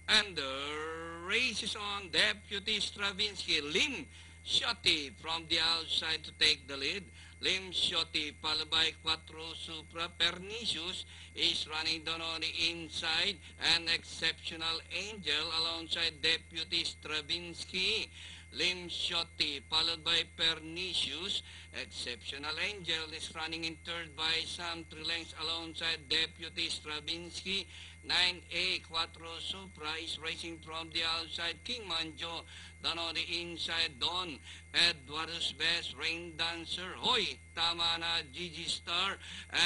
And the race is on. Deputy Stravinsky, Lim Shoti from the outside to take the lead. Lim Shoti, followed by Quattro Supra. Pernicious is running down on the inside. And Exceptional Angel alongside Deputy Stravinsky. Lim Shoti, followed by Pernicious. Exceptional Angel is running in third by Sam 3 lengths alongside Deputy Stravinsky. 9A Quattro Supra is racing from the outside. King Manjo down on the inside. Don Edward's Best, Rain Dancer, Hoy, tama na, Gigi Star,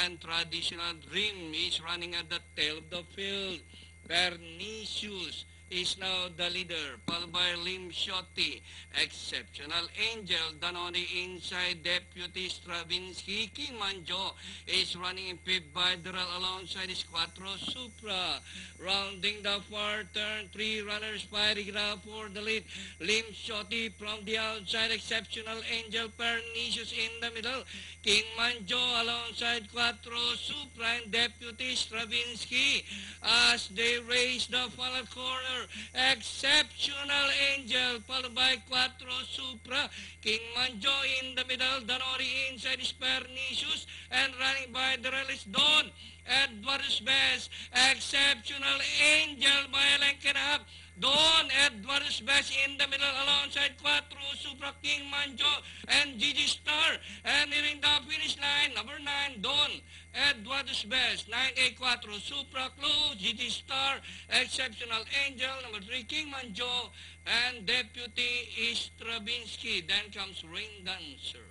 and Traditional Dream is running at the tail of the field. Pernicious is now the leader, followed by Lim Shoti. Exceptional Angel, down on the inside, Deputy Stravinsky. King Manjo is running in fifth by Dural alongside his Quattro Supra. Rounding the far turn, three runners fighting now for the lead. Lim Shoti from the outside, Exceptional Angel, Pernicious in the middle. King Manjo alongside Quattro Supra and Deputy Stravinsky as they race the final corner. Exceptional Angel, followed by Quattro Supra. King Manjo in the middle. Danori inside is Pernicious. And running by the release Don Edward's Best. Exceptional Angel by a length and a half. Don Edward's Best in the middle alongside Quattro Supra, King Manjo, and Gigi Star. And nearing the finish line, number 9, Don Edward's Best. 9A Quattro Supra, close, Gigi Star, Exceptional Angel, number 3, King Manjo, and Deputy Stravinsky. Then comes Rain Dancer.